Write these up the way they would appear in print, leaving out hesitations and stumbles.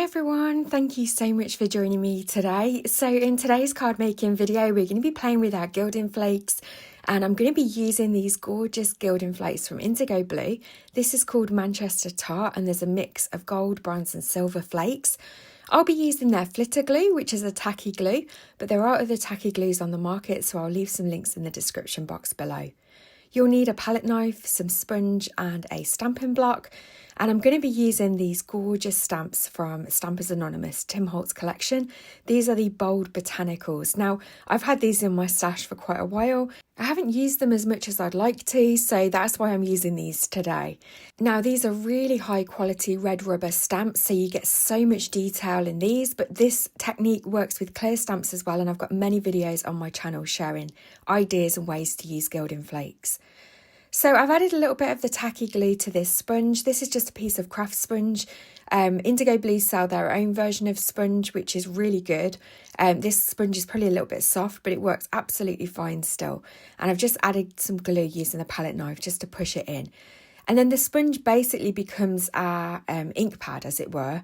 everyone, thank you so much for joining me today. So in today's card making video, we're going to be playing with our gilding flakes, and I'm going to be using these gorgeous gilding flakes from Indigo Blue. This is called Manchester Tart, and there's a mix of gold, bronze and silver flakes. I'll be using their flitter glue, which is a tacky glue, but there are other tacky glues on the market, so I'll leave some links in the description box below. You'll need a palette knife, some sponge and a stamping block. And I'm going to be using these gorgeous stamps from Stampers Anonymous, Tim Holtz collection. These are the bold Botanicals. Now, I've had these in my stash for quite a while. I haven't used them as much as I'd like to, so that's why I'm using these today. Now, these are really high quality red rubber stamps, so you get so much detail in these, but this technique works with clear stamps as well, and I've got many videos on my channel sharing ideas and ways to use gilding flakes. So I've added a little bit of the tacky glue to this sponge. This is just a piece of craft sponge. Indigo Blue sell their own version of sponge, which is really good. This sponge is probably a little bit soft, but it works absolutely fine still. And I've just added some glue using a palette knife just to push it in. And then the sponge basically becomes our ink pad, as it were.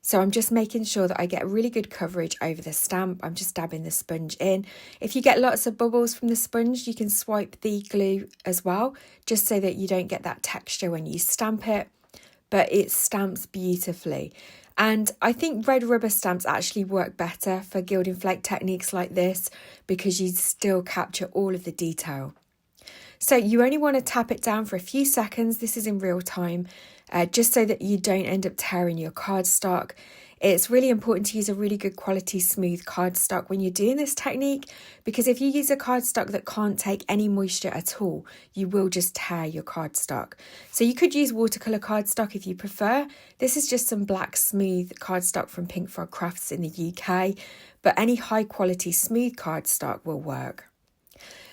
So I'm just making sure that I get really good coverage over the stamp. I'm just dabbing the sponge in. If you get lots of bubbles from the sponge, you can swipe the glue as well, just so that you don't get that texture when you stamp it. But it stamps beautifully. And I think red rubber stamps actually work better for gilding flake techniques like this, because you still capture all of the detail. So you only want to tap it down for a few seconds. This is in real time, just so that you don't end up tearing your cardstock. It's really important to use a really good quality smooth cardstock when you're doing this technique, because if you use a cardstock that can't take any moisture at all, you will just tear your cardstock. So you could use watercolour cardstock if you prefer. This is just some black smooth cardstock from Pink Frog Crafts in the UK, but any high quality smooth cardstock will work.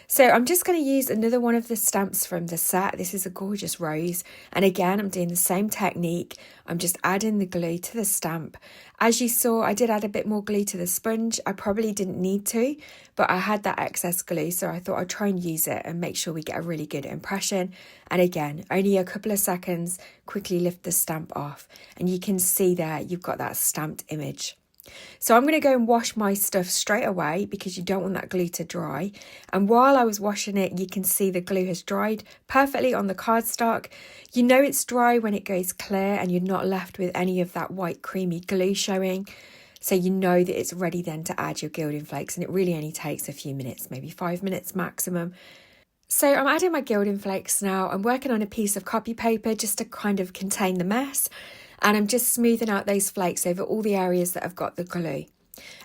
So I'm just going to use another one of the stamps from the set. This is a gorgeous rose. And again, I'm doing the same technique. I'm just adding the glue to the stamp. As you saw, I did add a bit more glue to the sponge. I probably didn't need to, but I had that excess glue, so I thought I'd try and use it and make sure we get a really good impression. And again, only a couple of seconds, quickly lift the stamp off. And you can see there, you've got that stamped image. So I'm going to go and wash my stuff straight away, because you don't want that glue to dry. And while I was washing it, you can see the glue has dried perfectly on the cardstock. You know it's dry when it goes clear and you're not left with any of that white creamy glue showing. So you know that it's ready then to add your gilding flakes, and it really only takes a few minutes, maybe 5 minutes maximum. So I'm adding my gilding flakes now. I'm working on a piece of copy paper just to kind of contain the mess. And I'm just smoothing out those flakes over all the areas that have got the glue.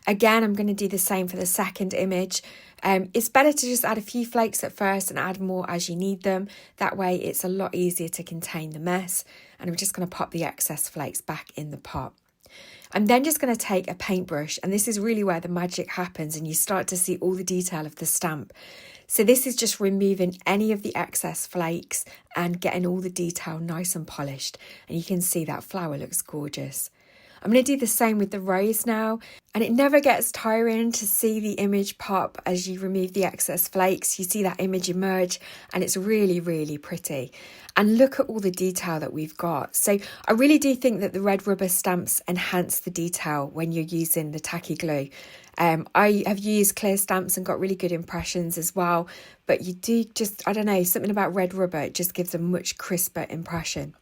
Again, I'm going to do the same for the second image. It's better to just add a few flakes at first and add more as you need them. That way it's a lot easier to contain the mess. And I'm just going to pop the excess flakes back in the pot. I'm then just going to take a paintbrush, and this is really where the magic happens and you start to see all the detail of the stamp. So this is just removing any of the excess flakes and getting all the detail nice and polished. And you can see that flower looks gorgeous. I'm going to do the same with the rose now, and it never gets tiring to see the image pop as you remove the excess flakes. You see that image emerge, and it's really, really pretty. And look at all the detail that we've got. So I really do think that the red rubber stamps enhance the detail when you're using the tacky glue. I have used clear stamps and got really good impressions as well, but you do just, I don't know, something about red rubber, it just gives a much crisper impression.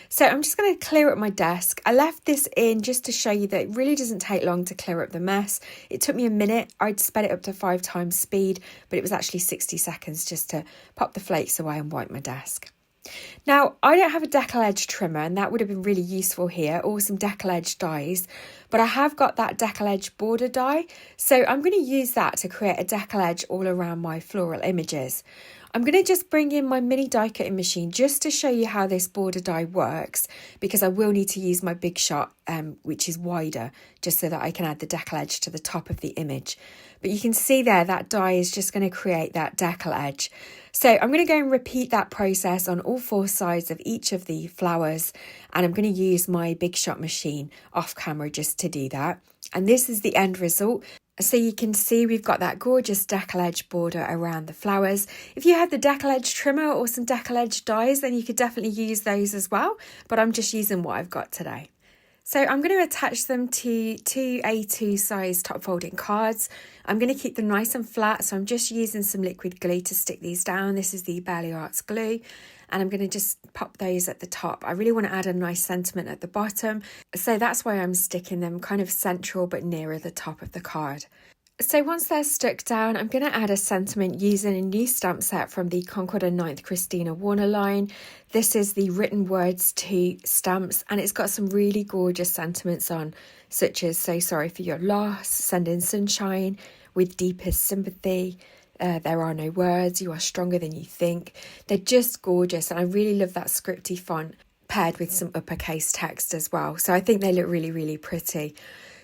So I'm just going to clear up my desk. I left this in just to show you that it really doesn't take long to clear up the mess. It took me a minute. I'd sped it up to 5 times speed, but it was actually 60 seconds just to pop the flakes away and wipe my desk. Now, I don't have a Deckle Edge Trimmer, and that would have been really useful here, or some Deckle Edge dies, but I have got that Deckle Edge border die, so I'm going to use that to create a Deckle Edge all around my floral images. I'm going to just bring in my mini die cutting machine just to show you how this border die works, because I will need to use my big shot, which is wider, just so that I can add the Deckle Edge to the top of the image. But you can see there that die is just going to create that Deckle Edge. So I'm going to go and repeat that process on all 4 sides of each of the flowers, and I'm going to use my big shot machine off camera just to do that. And this is the end result. So you can see we've got that gorgeous Deckle Edge border around the flowers. If you had the Deckle Edge Trimmer or some Deckle Edge dies, then you could definitely use those as well, but I'm just using what I've got today. So I'm going to attach them to two A2 size top folding cards. I'm going to keep them nice and flat, so I'm just using some liquid glue to stick these down. This is the Barley Arts glue, and I'm going to just pop those at the top. I really want to add a nice sentiment at the bottom, so that's why I'm sticking them kind of central but nearer the top of the card. So once they're stuck down, I'm going to add a sentiment using a new stamp set from the Concord and 9th Kristina Werner line. This is the Written Words to stamps, and it's got some really gorgeous sentiments on, such as So Sorry for Your Loss, Sending Sunshine, With Deepest Sympathy, There Are No Words, You Are Stronger Than You Think. They're just gorgeous, and I really love that scripty font paired with some uppercase text as well. So I think they look really, really pretty.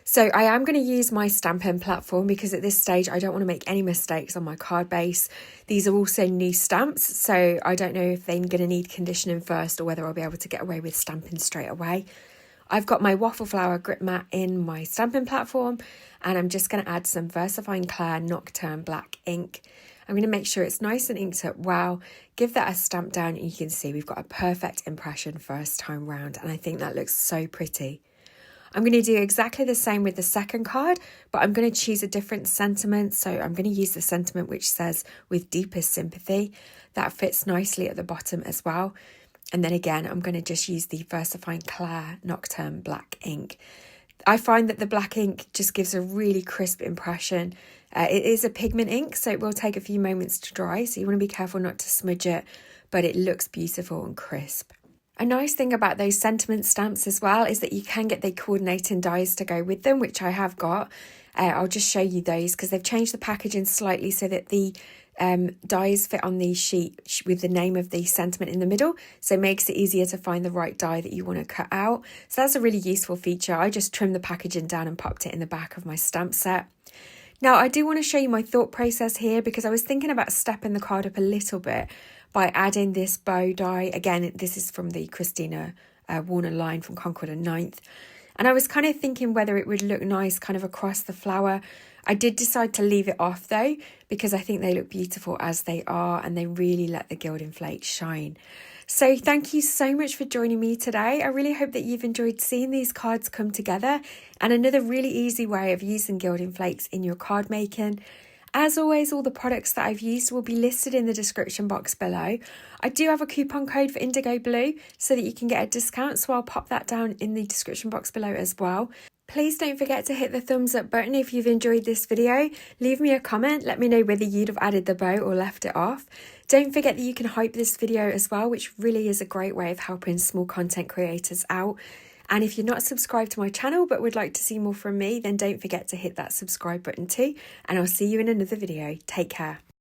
So I am going to use my stamping platform because at this stage I don't want to make any mistakes on my card base. These are also new stamps, so I don't know if they're going to need conditioning first or whether I'll be able to get away with stamping straight away. I've got my Waffle Flower grip mat in my stamping platform, and I'm just going to add some VersaFine Clair Nocturne black ink. I'm going to make sure it's nice and inked up well, give that a stamp down, and you can see we've got a perfect impression first time round, and I think that looks so pretty. I'm going to do exactly the same with the second card, but I'm going to choose a different sentiment. So I'm going to use the sentiment which says With Deepest Sympathy. That fits nicely at the bottom as well. And then again, I'm going to just use the VersaFine Clair Nocturne black ink. I find that the black ink just gives a really crisp impression. It is a pigment ink, so it will take a few moments to dry. So you want to be careful not to smudge it, but it looks beautiful and crisp. A nice thing about those sentiment stamps as well is that you can get the coordinating dies to go with them, which I have got. I'll just show you those because they've changed the packaging slightly so that the dies fit on the sheet with the name of the sentiment in the middle, so it makes it easier to find the right die that you want to cut out. So that's a really useful feature. I just trimmed the packaging down and popped it in the back of my stamp set. Now I do want to show you my thought process here because I was thinking about stepping the card up a little bit by adding this bow die. Again, this is from the Kristina Werner line from Concord and 9th. And I was kind of thinking whether it would look nice kind of across the flower. I did decide to leave it off though, because I think they look beautiful as they are and they really let the gilding flakes shine. So thank you so much for joining me today. I really hope that you've enjoyed seeing these cards come together and another really easy way of using gilding flakes in your card making. As always, all the products that I've used will be listed in the description box below. I do have a coupon code for Indigo Blue so that you can get a discount, so I'll pop that down in the description box below as well. Please don't forget to hit the thumbs up button if you've enjoyed this video. Leave me a comment, let me know whether you'd have added the bow or left it off. Don't forget that you can hype this video as well, which really is a great way of helping small content creators out. And if you're not subscribed to my channel but would like to see more from me, then don't forget to hit that subscribe button too. And I'll see you in another video. Take care.